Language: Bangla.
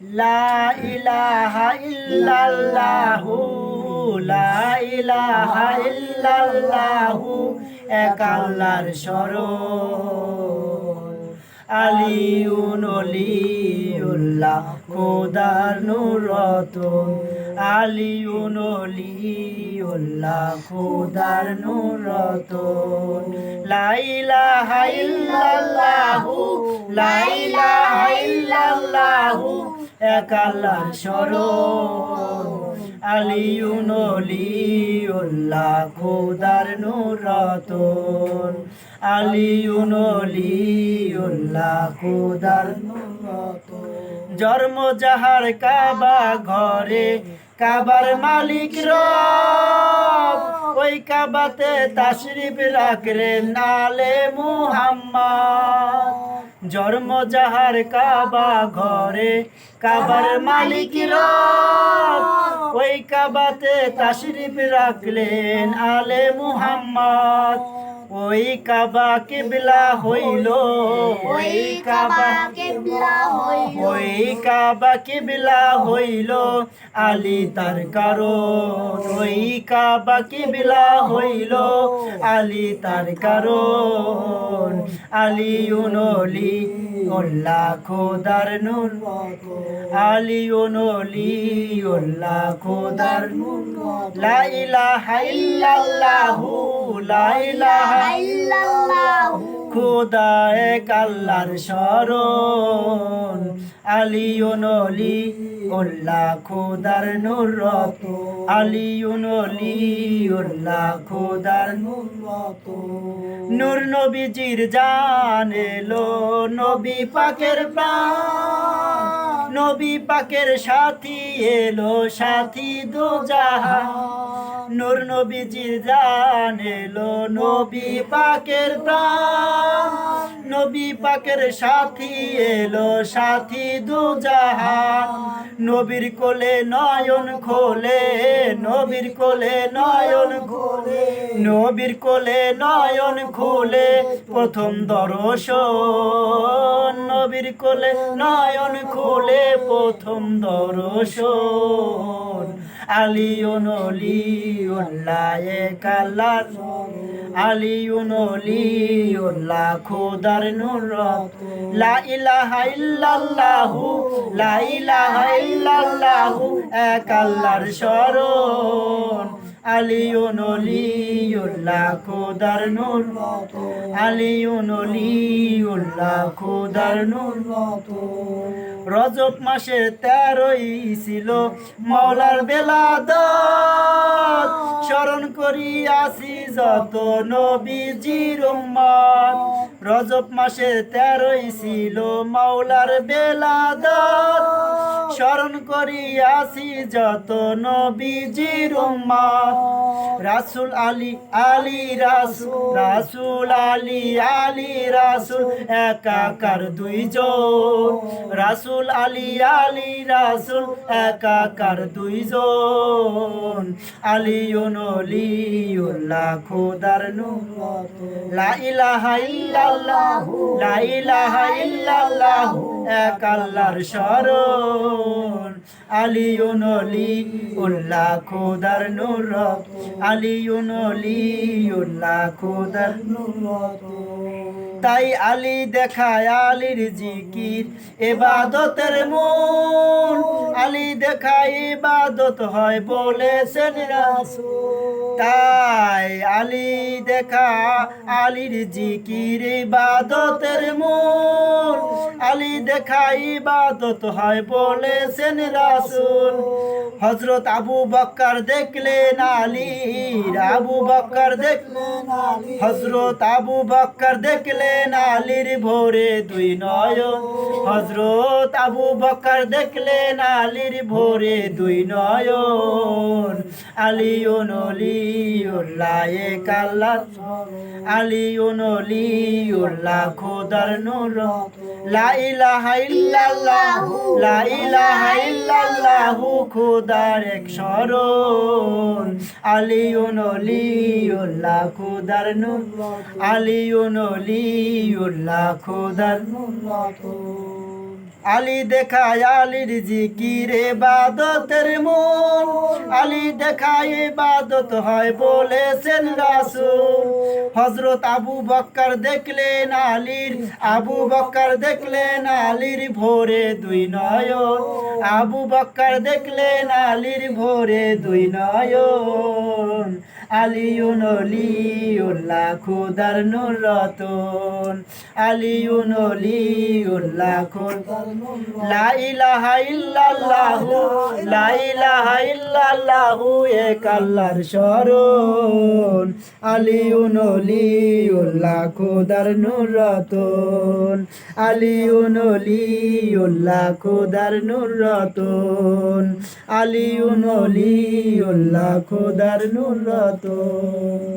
লা ইলাহা ইল্লাল্লাহু লা ইলাহা ইল্লাল্লাহু এক আল্লাহর শরণ আলিউন অলিউল্লাহ খোদার নূর রতন আলিউন অলিউল্লাহ খোদার নূর রতন লা ইলাহা ইল্লাল্লাহু লা ইলাহা ইল্লাল্লাহু এক আল্লাহর শরণ আলিউন অলিউল্লাহ খোদার নূর রতন আলিউন অলিউল্লাহ খোদার নূর রতন জন্ম যাহার কাবা ঘরে কাবার মালিক রব ওই কাবাতে তাশরিফ রাখলেন আলে মুহাম্মদ জন্ম যাহার কাবা ঘরে কাবার মালিক রব ওই কাবাতে তাশরিফ রাখলেন আলে মুহাম্মদ ওই কাবা কিবলা হইল ওই কাবা কিবলা হইল ওই কাবা কিবলা হইল আলী তার কারণ ওই কাবা কিবলা হইল আলী তার কারণ আলিউন অলিউল্লাহ খোদার নূর আলিউন অলিউল্লাহ খোদার নূর লা ইলাহা ইল্লাল্লাহু লা ইলাহা খোদা এক আল্লাহর শরণ আলিউন অলিউল্লাহ খোদার নূর রতন আলিউন অলিউল্লাহ খোদার নূর রতন নূর নবীজির জান এলো নবী পাকের প্রাণ নবী পাকের সাথী এলো সাথী দু জাহান নূর নবীজির জান এলো নবী পাকের প্রাণ নবী পাকের সাথী এলো সাথী দু জাহান নবীর কোলে নয়ন খোলে নবীর কোলে নয়ন খোলে নবীর কোলে নয়ন খুলে প্রথম দর্শন নবীর কোলে নয়ন খুলে প্রথম দর্শন আলিউন অলিউল্লাহ এক আল্লাহর আলিউন অলিউল্লাহ খোদার নূর লা ইলাহা ইল্লাল্লাহু লা ইলাহা ইল্লাল্লাহু এক আল্লাহর শরণ আলিউন অলিউল্লাহ খোদার নূর আলিউন অলিউল্লাহ খোদার নূর রজব মাসে 13ই ছিল মওলার বেলাদত স্মরণ করি আসি যত নবীজির উম্মত রজব মাসে 13ই ছিল মওলার বেলাদত স্মরণ করি আসি যত নবীজির উম্মত রাসূল আলী আলী রাসূল রাসূল আলী আলী রাসূল একাকার দুইজন রাসূল আলী আলী রাসূল একাকার দুইজন আলিউন অলিউল্লাহ খোদার নূর লা ইলাহা ইল্লাল্লাহু লা ইলাহা ইল্লাল্লাহু এক আল্লাহর শরণ আলিউন অলিউল্লাহ খোদার নূর আলিউন অলিউল্লাহ খোদার নূর তাই আলী দেখায় আলীর জিকির ইবাদতের মূল আলী দেখায় ইবাদত হয় বলেছেন রাসূল তাই আলী দেখা আলীর জিকির ইবাদতের মূল আলী দেখা ইবাদত হয় বলেছেন রাসূল হযরত আবু বকর দেখলেন আলীর আবু বকর দেখলেন আলী হযরত আবু বকর দেখলেন আলীর ভোরে দুই নয়ন হযরত আবু বকর দেখলেন আলীর ভোরে দুই নয়ন আলিউন অলিউল্লাহ এক আল্লাহর আলিউন অলিউল্লাহ খোদার নূর লা ইলাহা ইল্লাল্লাহু লা ইলাহা ইল্লাল্লাহু খোদার এক শরণ আলিউন অলিউল্লাহ খোদার নূর আলিউন অলিউল্লাহ খোদার নূর আলী দেখায় আলীর জিকির ইবাদতের মূল, আলী দেখায় ইবাদত হয় বলেছেন রাসূল। হযরত আবু বকর দেখলেন আলীর, আবু বকর দেখলেন আলীর ভোরে দুই নয়ন, আবু বকর দেখলেন আলীর ভোরে দুই নয়ন। আলিউন ওলিউল্লাহ খোদার নূর রতন, আলিউন ওলিউল্লাহ খোদার নূর। লা ইলাহা ইল্লাল্লাহু, লা ইলাহা ইল্লাল্লাহু এক আল্লাহর শরণ, আলিউন ওলিউল্লাহ খোদার নূর রতন, আলিউন ওলিউল্লাহ খোদার নূর রতন, আলিউন ওলিউল্লাহ খোদার নূর রতন।